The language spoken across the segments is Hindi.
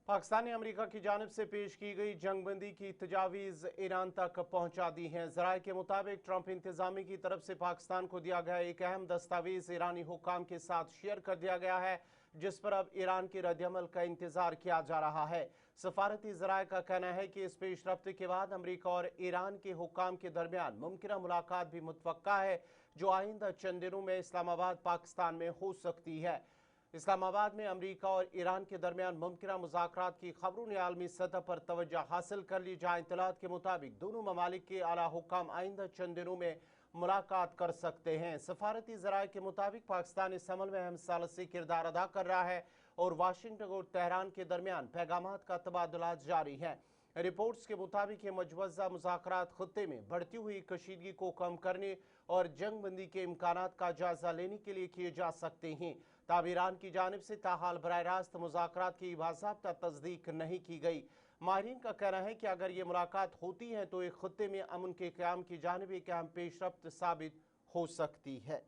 पाकिस्तान ने अमेरिका की जानिब से पेश की गई जंगबंदी की तजावीज़ ईरान तक पहुंचा दी हैं। ज़राए के मुताबिक ट्रंप इंतजामी की तरफ से पाकिस्तान को दिया गया एक अहम दस्तावेज ईरानी हुक्काम के साथ शेयर कर दिया गया है, जिस पर अब ईरान के रद्दअमल का इंतजार किया जा रहा है। सफारती ज़राए का कहना है कि इस पेशरफ्त के बाद अमरीका और ईरान के हुक्काम के दरमियान मुमकिन मुलाकात भी मुतवक्का है, जो आइंदा चंद दिनों में इस्लामाबाद पाकिस्तान में हो सकती है। इस्लामाबाद में अमरीका और ईरान के दरमियान मुमकिन मुज़ाकरात की खबरों ने आलमी सतह पर तवज्जो हासिल कर ली, जहाँ इत्तलात के मुताबिक दोनों ममालिक के आला हुक्काम आइंदा चंद दिनों में मुलाकात कर सकते हैं। सफारती ज़राए के मुताबिक पाकिस्तान इस अमल में अहम सालसी किरदार अदा कर रहा है और वाशिंगटन और तेहरान के दरमियान पैगामात का तबादला जारी है। रिपोर्ट्स के मुताबिक ये मजवज़ा मुज़ाकरात खत्ते में बढ़ती हुई कशीदगी को कम करने और जंगबंदी के इम्कानात का जायजा लेने के लिए किए जा सकते हैं। ताब ईरान की जानिब से ताहाल बराह रास्त मुज़ाकरात की बाज़ाब्ता तस्दीक नहीं की गई। माहिरीन का कहना है कि अगर ये मुलाकात होती है तो एक खत्ते में अमन के क़याम की जानिब एक अहम पेशरफ्त साबित हो सकती है।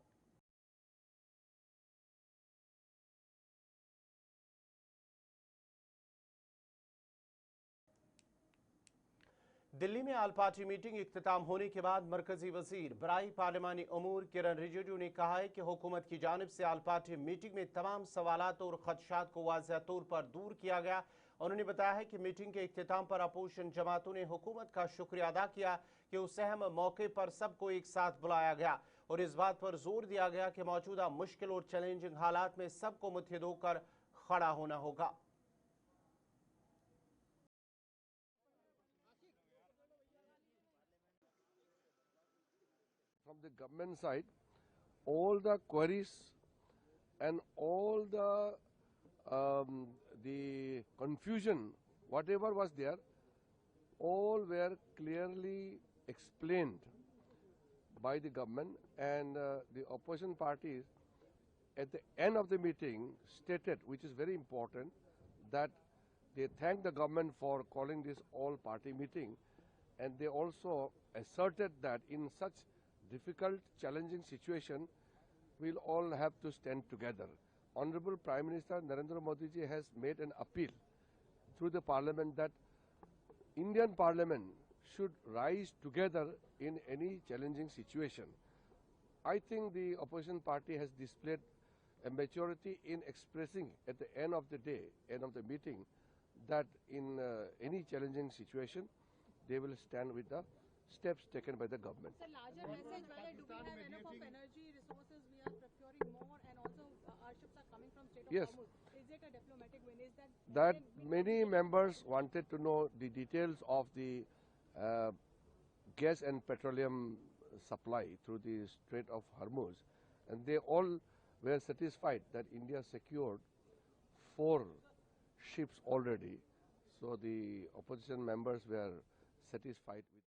दिल्ली में आल पार्टी मीटिंग इख्तिताम होने के बाद मरकजी वजीर बराई पार्लिमानी अमूर किरण रिजिजू ने कहा है कि हुकूमत की जानिब से आल पार्टी मीटिंग में तमाम सवालात और खदशात को वाज़ेह तौर पर दूर किया गया। उन्होंने बताया है कि मीटिंग के इख्तिताम पर अपोजिशन जमातों ने हुकूमत का शुक्रिया अदा किया कि उस अहम मौके पर सबको एक साथ बुलाया गया और इस बात पर जोर दिया गया कि मौजूदा मुश्किल और चैलेंजिंग हालात में सबको मुत्तहिद होकर खड़ा होना होगा। From the government side, all the queries and all the confusion, whatever was there, all were clearly explained by the government, and the opposition parties at the end of the meeting stated, which is very important, that they thank the government for calling this all-party meeting, and they also asserted that in such difficult, challenging situation, we'll all have to stand together. Honorable Prime Minister Narendra Modi ji has made an appeal through the Parliament that Indian Parliament should rise together in any challenging situation. I think the opposition party has displayed a maturity in expressing at the end of the day, end of the meeting, that in any challenging situation, they will stand with the steps taken by the government. Sir, larger message, whether do we have enough of energy resources we are procuring more, and also our ships are coming from Strait of Yes. Hormuz. Is it a diplomatic win? Is That many members wanted to know the details of the gas and petroleum supply through the Strait of Hormuz, and they all were satisfied that India secured 4 ships already. So the opposition members were satisfied with.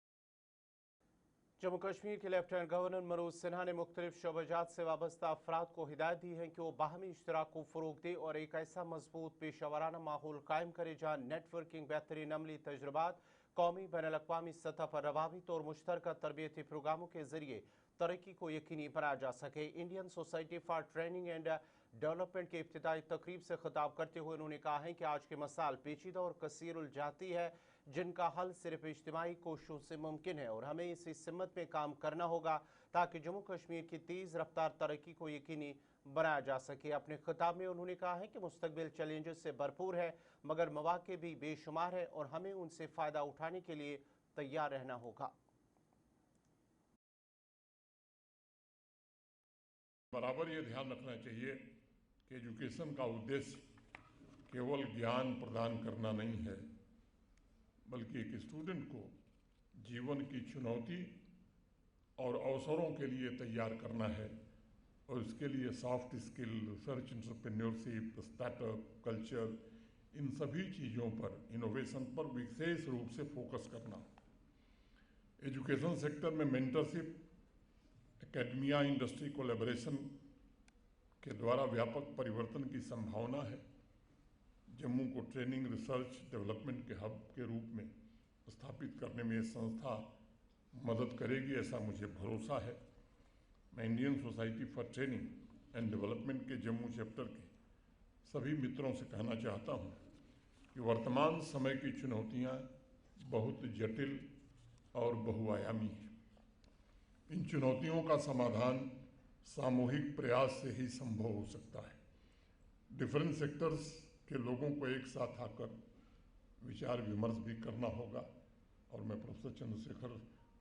Jammu Kashmir के लेफ्टिनेंट गवर्नर मनोज सिन्हा ने मुख्तलिफ शोबाजात से वाबस्ता अफराद को हिदायत दी है कि वो बाहमी इश्तराक को फ़रोग दे और एक ऐसा मजबूत पेशावराना माहौल कायम करे जहाँ नेटवर्किंग, बेहतरीन अमली तजुर्बात, कौमी बैन अल-अक़वामी सतह पर रवाबित और मुश्तरका तरबियती प्रोग्रामों के जरिए तरक्की को यकीनी बनाया जा सके। Indian society for training and development के इब्तिदाई तकरीब से खिताब करते हुए उन्होंने कहा है कि आज के मसाइल पेचीदा और कसीर उलझाती है, जिनका हल सिर्फ इज्तिमाई कोशिशों से मुमकिन है और हमें इसी सिमत में काम करना होगा ताकि जम्मू कश्मीर की तेज़ रफ्तार तरक्की को यकीनी बनाया जा सके। अपने खिताब में उन्होंने कहा है कि मुस्तकबिल चैलेंजेस से भरपूर है, मगर मौके भी बेशुमार है और हमें उनसे फ़ायदा उठाने के लिए तैयार रहना होगा। बराबर ये ध्यान रखना चाहिए कि एजुकेशन का उद्देश्य केवल ज्ञान प्रदान करना नहीं है, बल्कि एक स्टूडेंट को जीवन की चुनौती और अवसरों के लिए तैयार करना है और इसके लिए soft skill, research, entrepreneurship, startup culture, इन सभी चीज़ों पर, इनोवेशन पर विशेष रूप से फोकस करना। एजुकेशन सेक्टर में मेंटरशिप, एकेडमिया इंडस्ट्री कोलैबोरेशन के द्वारा व्यापक परिवर्तन की संभावना है। जम्मू को ट्रेनिंग, रिसर्च, डेवलपमेंट के हब के रूप में स्थापित करने में ये संस्था मदद करेगी, ऐसा मुझे भरोसा है। मैं Indian society for training and development के जम्मू चैप्टर के सभी मित्रों से कहना चाहता हूँ कि वो वर्तमान समय की चुनौतियां बहुत जटिल और बहुआयामी हैं। इन चुनौतियों का समाधान सामूहिक प्रयास से ही संभव हो सकता है। डिफरेंट सेक्टर्स के लोगों को एक साथ आकर विचार विमर्श भी करना होगा और मैं प्रोफेसर चंद्रशेखर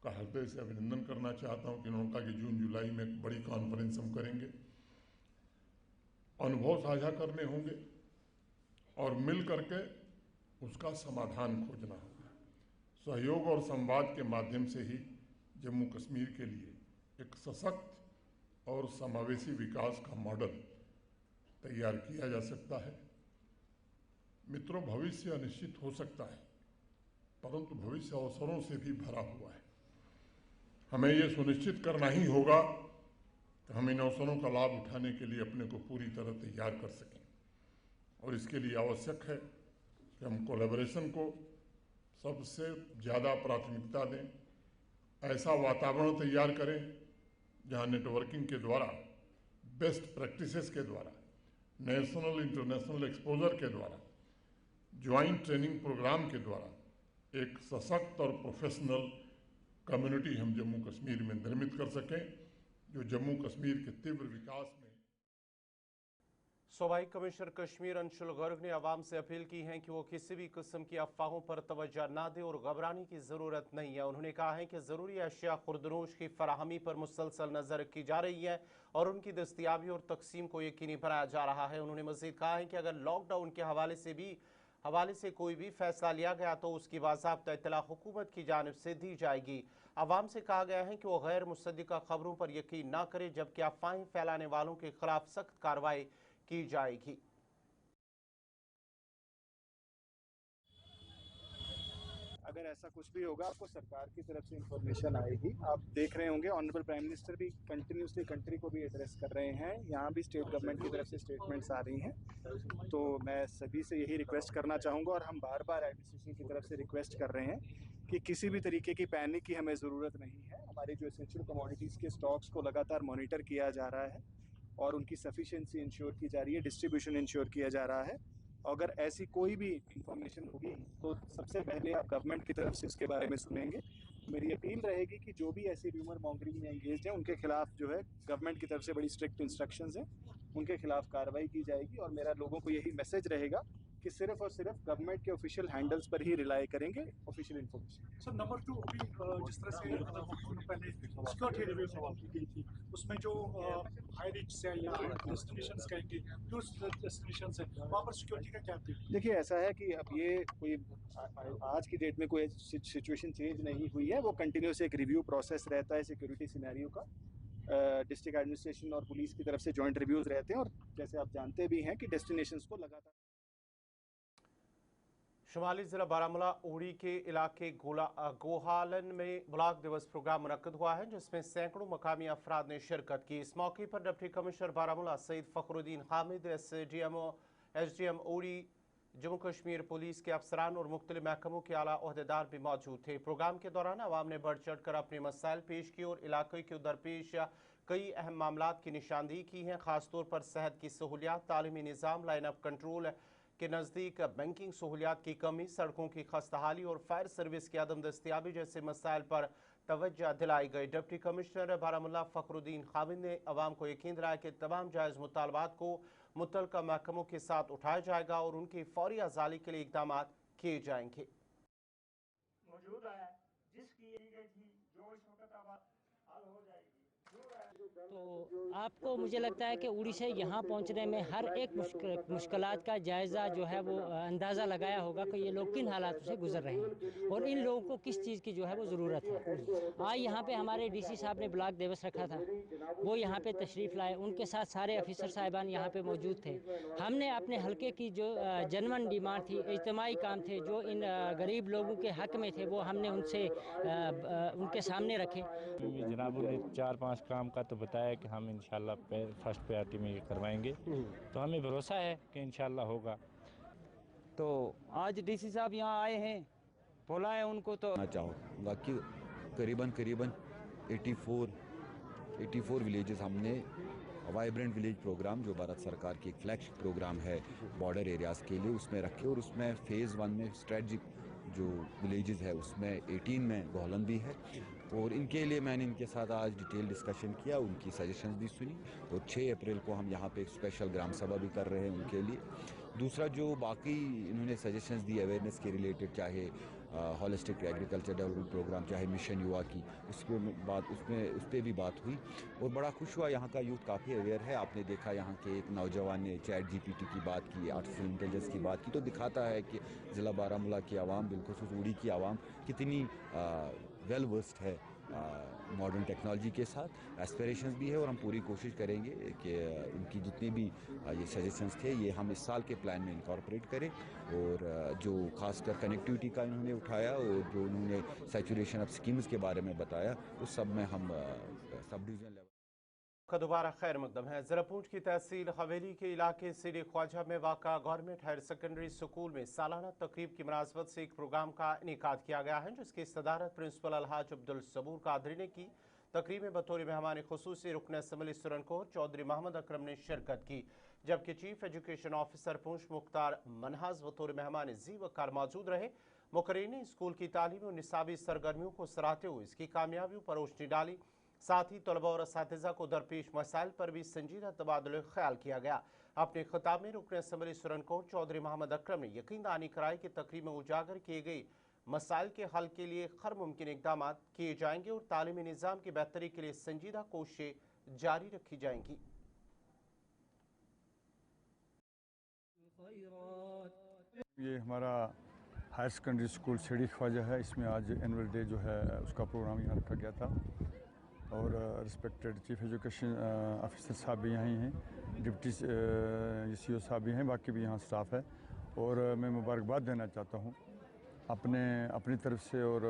का हृदय से अभिनंदन करना चाहता हूं कि उन्होंने कहा कि जून जुलाई में एक बड़ी कॉन्फ्रेंस हम करेंगे। अनुभव साझा करने होंगे और मिल करके उसका समाधान खोजना होगा। सहयोग और संवाद के माध्यम से ही जम्मू कश्मीर के लिए एक सशक्त और समावेशी विकास का मॉडल तैयार किया जा सकता है। मित्रों, भविष्य अनिश्चित हो सकता है, परंतु भविष्य अवसरों से भी भरा हुआ है। हमें ये सुनिश्चित करना ही होगा कि हम इन अवसरों का लाभ उठाने के लिए अपने को पूरी तरह तैयार कर सकें और इसके लिए आवश्यक है कि हम कोलैबोरेशन को सबसे ज़्यादा प्राथमिकता दें। ऐसा वातावरण तैयार करें जहां नेटवर्किंग के द्वारा, बेस्ट प्रैक्टिसेस के द्वारा, नेशनल इंटरनेशनल एक्सपोजर के द्वारा, ज्वाइंट ट्रेनिंग प्रोग्राम के द्वारा एक सशक्त और प्रोफेशनल कम्युनिटी हम जम्मू कश्मीर में निर्मित कर सकें, जो जम्मू कश्मीर के तीव्र विकास में। सूबाई कमिश्नर कश्मीर अंशुल गर्ग ने आवाम से अपील की है कि वो किसी भी किस्म की अफवाहों पर तवज्जो न दे और घबराने की ज़रूरत नहीं है। उन्होंने कहा है कि ज़रूरी अशिया खुर्दनोश की फराहमी पर मुसलसल नज़र रखी जा रही है और उनकी दस्तियाबी और तकसीम को यकीनी बनाया जा रहा है। उन्होंने मज़ीद कहा है कि अगर लॉकडाउन के हवाले से कोई भी फैसला लिया गया तो उसकी बाज़ाब्ता इत्तला हुकूमत की जानिब से दी जाएगी। आवाम से कहा गया है कि वो गैर मुसद्दिका खबरों पर यकीन न करें, जबकि अफवाहें फैलाने वालों के खिलाफ सख्त कार्रवाई की जाएगी। अगर ऐसा कुछ भी होगा आपको सरकार की तरफ से इंफॉर्मेशन आएगी। आप देख रहे होंगे ऑनरेबल प्राइम मिनिस्टर भी कंटिन्यूसली कंट्री को भी एड्रेस कर रहे हैं। यहाँ भी स्टेट गवर्नमेंट की तरफ से स्टेटमेंट्स आ रही हैं। तो मैं सभी से यही रिक्वेस्ट करना चाहूँगा और हम बार बार एडमिनिस्ट्रेशन की तरफ से रिक्वेस्ट कर रहे हैं कि किसी भी तरीके की पैनिक की हमें ज़रूरत नहीं है। हमारी जो एसेंशियल कमोडिटीज़ के स्टॉक्स को लगातार मॉनिटर किया जा रहा है और उनकी सफिशिएंसी इंश्योर की जा रही है, डिस्ट्रीब्यूशन इंश्योर किया जा रहा है। अगर ऐसी कोई भी इंफॉर्मेशन होगी तो सबसे पहले आप गवर्नमेंट की तरफ से उसके बारे में सुनेंगे। मेरी अपील रहेगी कि जो भी ऐसी र्यूमर मॉन्गरिंग में एंगेज हैं उनके खिलाफ जो है गवर्नमेंट की तरफ से बड़ी स्ट्रिक्ट इंस्ट्रक्शंस हैं, उनके खिलाफ कार्रवाई की जाएगी। और मेरा लोगों को यही मैसेज रहेगा कि सिर्फ और सिर्फ गवर्नमेंट के ऑफिशियल हैंडल्स पर ही रिलाई करेंगे ऑफिशियल इन्फॉर्मेशन। सर नंबर 2 अभी जिस तरह से पहले सिक्योरिटी रिव्यू सवाल की गई थी, उसमें जो हाई रिच है या डेस्टिनेशंस कहेंगे, टूरिस्ट डेस्टिनेशंस है, वहाँ पर सिक्योरिटी का क्या थी? देखिए ऐसा है कि अब ये कोई आज की डेट में कोई सिचुएशन चेंज नहीं हुई है। वो कंटिन्यूस एक रिव्यू प्रोसेस रहता है सिक्योरिटी सिनेरियो का। डिस्ट्रिक्ट एडमिनिस्ट्रेशन और पुलिस की तरफ से जॉइंट रिव्यूज रहते हैं और जैसे आप जानते भी हैं कि डेस्टिनेशंस को लगातार। शुमाली ज़िला बारामूला उड़ी के इलाके गोहालन में ब्लॉक दिवस प्रोग्राम मुनक्कद हुआ है, जिसमें सैकड़ों मकामी अफराद ने शिरकत की। इस मौके पर deputy commissioner Baramulla Sayeed Fakhruddin Hamid, SDM Uri, Jammu Kashmir police के अफसरान और मुख्तलिफ महकमों के आला ओहदेदार भी मौजूद थे। प्रोग्राम के दौरान आवाम ने बढ़ चढ़ कर अपने मसाइल पेश किए और इलाके के दरपेश कई अहम मामलात की निशानदेही की है। खासतौर पर सेहत की सहूलियात, तालीमी निज़ाम, लाइन ऑफ कंट्रोल के नज़दीक बैंकिंग सहूलियात की कमी, सड़कों की खस्ताहाली और फायर सर्विस की अदम दस्तियाबी जैसे मसाइल पर तवज्जो दिलाई गई। डिप्टी कमिश्नर बारामूला फ़खरुद्दीन हामिद ने अवाम को यकीन दिलाया कि तमाम जायज़ मुतालबात को मुतल्लिका महकमों के साथ उठाया जाएगा और उनकी फौरी अज़ाली के लिए इक़दाम किए जाएंगे। मौजूद है जिसकी थी जो इस वक्त हल हो जाएगी। तो आपको मुझे लगता है कि उड़ीसा यहाँ पहुँचने में हर एक मुश्किलात का जायज़ा जो है वो अंदाज़ा लगाया होगा कि ये लोग किन हालातों से गुजर रहे हैं और इन लोगों को किस चीज़ की जो है वो ज़रूरत है। आज यहाँ पे हमारे DC साहब ने ब्लॉक दिवस रखा था, वो यहाँ पे तशरीफ़ लाए, उनके साथ सारे ऑफिसर साहिबान यहाँ पे मौजूद थे। हमने अपने हल्के की जो जनवन डिमांड थी, इज्तिमाई काम थे जो इन गरीब लोगों के हक़ में थे, वो हमने उनसे उनके सामने रखे। जनाब ने 4-5 काम का तो बताया कि हम इंशाल्लाह फर्स्ट प्रायोरिटी में ये करवाएंगे, तो हमें भरोसा है कि इंशाल्लाह होगा। तो आज DC साहब यहाँ आए हैं, बोला है उनको तो चाहूँगा कि करीबन 84 विलेजेस हमने वाइब्रेंट विलेज प्रोग्राम जो भारत सरकार की एक फ्लैगशिप प्रोग्राम है बॉर्डर एरियाज़ के लिए, उसमें रखे और उसमें फ़ेज़ 1 में स्ट्रेटजिक जो विलेजेस है उसमें 18 में गोलन भी है और इनके लिए मैंने इनके साथ आज डिटेल डिस्कशन किया, उनकी सजेशंस भी सुनी और 6 अप्रैल को हम यहाँ पे एक स्पेशल ग्राम सभा भी कर रहे हैं उनके लिए। दूसरा जो बाकी इन्होंने सजेशंस दी अवेयरनेस के रिलेटेड, चाहे हॉलिस्टिक एग्रीकल्चर डेवलपमेंट प्रोग्राम, चाहे मिशन युवा की, उस पर भी बात हुई और बड़ा खुश हुआ। यहाँ का यूथ काफ़ी अवेयर है। आपने देखा यहाँ के एक नौजवान ने चैट GPT की बात की, आर्टिफिशियल इंटेलिजेंस की बात की, तो दिखाता है कि ज़िला बारामूला की आवाम, बिल्कुल उड़ी की आवाम कितनी वेल वर्स्ड है मॉडर्न टेक्नोलॉजी के साथ। एस्पिरेशंस भी है और हम पूरी कोशिश करेंगे कि उनकी जितने भी ये सजेशंस थे ये हम इस साल के प्लान में इनकॉर्पोरेट करें और जो खासकर कनेक्टिविटी का इन्होंने उठाया और जो उन्होंने सैचुरेशन ऑफ स्कीम्स के बारे में बताया, उस सब में हम सब डिवीज़न लेवल का दोबारा खैर मकदम है। ज़रापूंछ की तहसील हवेली के इलाके सीडी ख्वाजा में वाक़ा गवर्नमेंट हायर सेकेंडरी स्कूल में सालाना तकरीब की मुनासबत से एक प्रोग्राम का इनेकाद किया गया है, जिसकी सदारत प्रिंसिपल अलहाज अब्दुल सबूर कादरी ने की। तकरीब में बतौर मेहमान खुसूसी रुकन असम्बली सुरनकोट चौधरी मोहम्मद अकरम ने शिरकत की, जबकि चीफ एजुकेशन ऑफिसर पूंछ मुख्तार मनहाज बतौर मेहमान जी वकार मौजूद रहे। मुकर्रीन ने स्कूल की तालीमी और निसाबी सरगर्मियों को सराहते हुए इसकी कामयाबियों पर रोशनी डाली। साथ ही तलबा और असातिज़ा को दरपेश मसाइल पर भी संजीदा तबादुल ख्याल किया गया। अपने खिताब में रुकन असम्बली सुरनकोट चौधरी मोहम्मद अकरम ने यकीन दहानी कराई कि तकरीब में उजागर किए गए मसाइल के हल के लिए हर मुमकिन इकदाम किए जाएंगे और तालीमी निज़ाम की बेहतरी के लिए संजीदा कोशिशें जारी रखी जाएंगी। ये हमारा higher secondary school Sidi Khwaja है, इसमें आज एनुअल डे जो है उसका प्रोग्राम यहाँ रखा गया था और रिस्पेक्टेड चीफ एजुकेशन ऑफिसर साहब भी यहीं हैं, डिप्टी CO साहब भी हैं, बाकी भी यहाँ स्टाफ है और मैं मुबारकबाद देना चाहता हूँ अपनी तरफ से और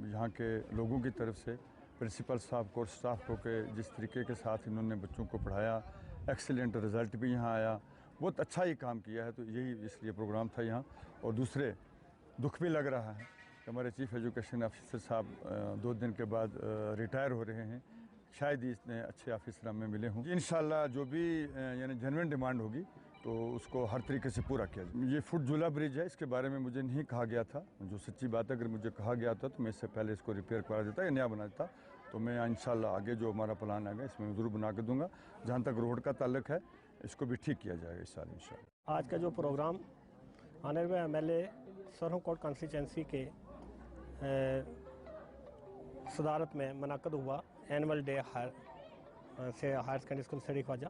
यहाँ के लोगों की तरफ से प्रिंसिपल साहब को और स्टाफ को कि जिस तरीके के साथ इन्होंने बच्चों को पढ़ाया, एक्सीलेंट रिज़ल्ट भी यहाँ आया, बहुत अच्छा ही काम किया है। तो यही इसलिए प्रोग्राम था यहाँ। और दूसरे दुख भी लग रहा है कि हमारे चीफ एजुकेशन ऑफिसर साहब 2 दिन के बाद रिटायर हो रहे हैं, शायद ही इतने अच्छे ऑफिसर हमें मिले हों। इंशाल्लाह जो भी यानी जेन्युइन डिमांड होगी तो उसको हर तरीके से पूरा किया जाए। ये फुट झूला ब्रिज है, इसके बारे में मुझे नहीं कहा गया था, जो सच्ची बात है, अगर मुझे कहा गया था तो मैं इससे पहले इसको रिपेयर करा देता या नया बना देता। तो मैं इंशाल्लाह आगे जो हमारा प्लान आएगा इसमें मैं ज़रूर बना के दूँगा। जहाँ तक रोड का ताल्लुक है इसको भी ठीक किया जाएगा इस साल इंशाल्लाह। आज का जो प्रोग्राम ऑनरेबल MLA सरहकोट कॉन्स्टिट्यूंसी के सदारत में मुनक़द हुआ annual day higher secondary school Sidi Khwaja.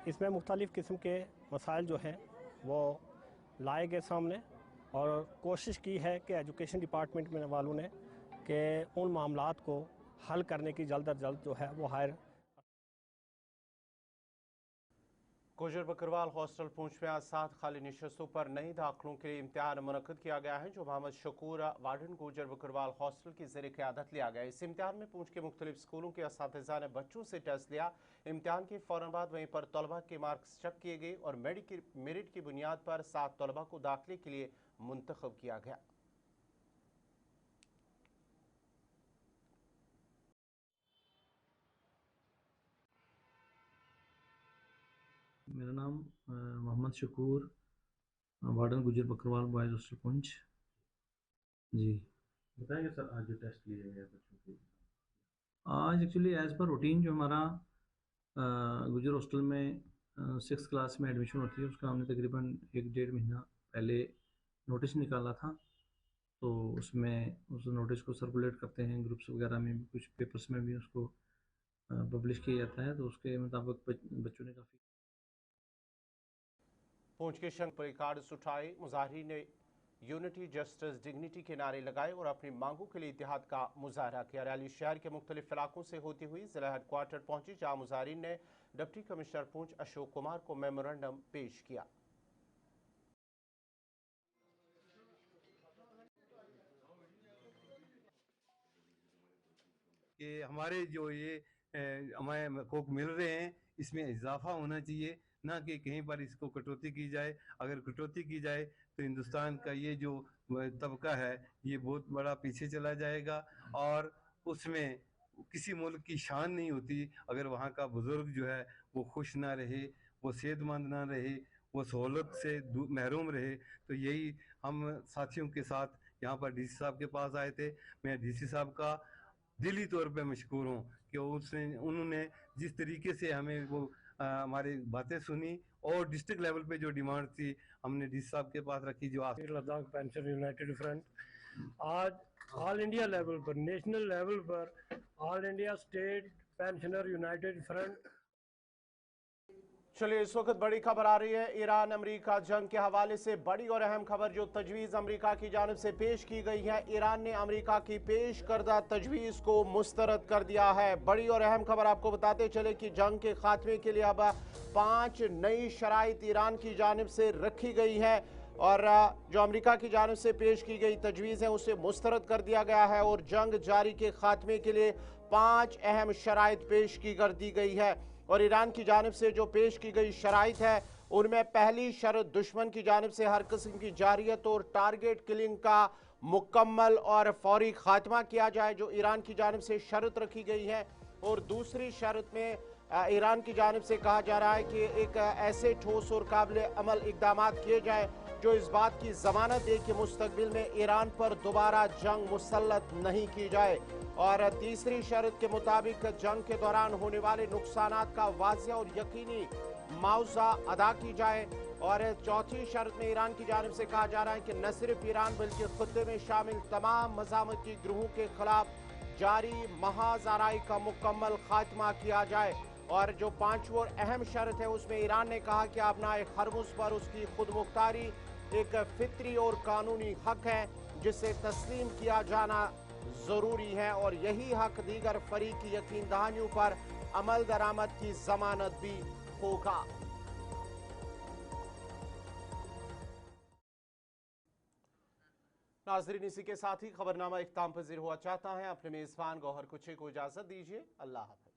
इसमें मुख्तलिफ़ किस्म के मसाइल जो हैं वो लाए गए सामने और कोशिश की है कि एजुकेशन डिपार्टमेंट में वालों ने कि उन मामलात को हल करने की जल्द अज जल्द जो है वो हायर। गुजर बकरवाल हॉस्टल पूंछ में आज 7 खाली नशस्तों पर नई दाखिलों के लिए इम्तिहान मुनक़द किया गया है, जो मोहम्मद शकूर वार्डन गुजर बकरवाल हॉस्टल की ज़ेर क़यादत लिया गया। इस इम्तिहान में पूंछ के मुख्तलिफ स्कूलों के असातिज़ा ने बच्चों से टेस्ट लिया। इम्तिहान के फ़ौरन बाद वहीं पर तलबा के मार्क्स चेक किए गए और मेरिट की बुनियाद पर 7 तलबा को दाखिले के लिए मुंतखब किया गया। मेरा नाम मोहम्मद शकूर, वार्डन गुजर बकरवाल बॉयज़ हॉस्टल पूंछ। जी बताएंगे सर, आज जो टेस्ट लिए गए बच्चों के? आज एक्चुअली एज़ पर रूटीन जो हमारा गुजर हॉस्टल में 6th क्लास में एडमिशन होती है, उसका हमने तकरीबन 1-1.5 महीना पहले नोटिस निकाला था। तो उसमें उस नोटिस को सर्कुलेट करते हैं ग्रुप्स वगैरह में भी, कुछ पेपर्स में भी उसको पब्लिश किया जाता है। तो उसके मुताबिक बच्चों ने काफ़ी पूंछ के शंख पर कार्ड्स उठाए, मुजाहिरीन ने यूनिटी जस्टिस डिग्निटी के नारे लगाए और अपनी मांगों के लिए इत्तेहाद का मुजाहरा किया। रैली शहर के मुख्तलिफ इलाकों से होती हुई जिला हेडक्वार्टर पहुंची, जहां मुजाहिरीन ने डिप्टी कमिश्नर पूंछ अशोक कुमार को मेमोरेंडम पेश किया। कि हमारे जो ये हमें हकूक़ मिल रहे हैं इसमें इजाफा होना चाहिए, ना कि कहीं पर इसको कटौती की जाए। अगर कटौती की जाए तो हिंदुस्तान का ये जो तबका है ये बहुत बड़ा पीछे चला जाएगा और उसमें किसी मुल्क की शान नहीं होती अगर वहाँ का बुज़ुर्ग जो है वो खुश ना रहे, वो सेहतमंद ना रहे, वो सहूलत से महरूम रहे। तो यही हम साथियों के साथ यहाँ पर डीसी साहब के पास आए थे। मैं डीसी साहब का दिली तौर पे मशकूर हूँ कि उन्होंने जिस तरीके से हमें वो हमारी बातें सुनी और डिस्ट्रिक्ट लेवल पे जो डिमांड थी हमने डीसी साहब के पास रखी। जो लद्दाख पेंशन यूनाइटेड फ्रंट आज ऑल इंडिया लेवल पर, नेशनल लेवल पर all India state pensioner United front. चलिए, इस वक्त बड़ी खबर आ रही है ईरान अमेरिका जंग के हवाले से। बड़ी और अहम खबर जो तजवीज़ अमेरिका की जानिब से पेश की गई है, ईरान ने अमेरिका की पेश करदा तजवीज़ को मुस्तरद कर दिया है। बड़ी और अहम खबर आपको बताते चले कि जंग के खात्मे के लिए अब 5 नई शराइत ईरान की जानिब से रखी गई है और जो अमेरिका की जानिब से पेश की गई तजवीज़ है उसे मुस्तरद कर दिया गया है और जंग जारी के खात्मे के लिए 5 अहम शराइत पेश की कर दी गई है। और ईरान की जानिब से जो पेश की गई शराइत है उनमें पहली शर्त दुश्मन की जानिब से हर किस्म की जारियत और टारगेट किलिंग का मुकम्मल और फौरी खात्मा किया जाए, जो ईरान की जानिब से शर्त रखी गई है। और दूसरी शर्त में ईरान की जानिब से कहा जा रहा है कि एक ऐसे ठोस और काबिल अमल इकदाम किए जाए जो इस बात की जमानत दे कि मुस्तकबिल में ईरान पर दोबारा जंग मुसल्लत नहीं की जाए। और तीसरी शर्त के मुताबिक जंग के दौरान होने वाले नुकसानात का वाज़िह और यकीनी मुआवजा अदा की जाए। और चौथी शर्त में ईरान की जानिब से कहा जा रहा है कि न सिर्फ ईरान बल्कि खत्ते में शामिल तमाम मज़ामती ग्रोहों के खिलाफ जारी महाज आराई का मुकम्मल खात्मा किया जाए। और जो पांचवी और अहम शर्त है उसमें ईरान ने कहा कि अपनाए खरमुज पर उसकी खुद मुख्तारी एक फितरी और कानूनी हक है जिसे तस्लीम किया जाना जरूरी है और यही हक दीगर फरीक की यकीन दहानियों पर अमल दरामद की जमानत भी होगा। नाज़रीन, इसी के साथ ही खबरनामा इख्तिताम पज़ीर हुआ चाहता है। अपने मेज़बान गौहर कुछे को इजाज़त दीजिए। अल्लाह हाफ़िज़।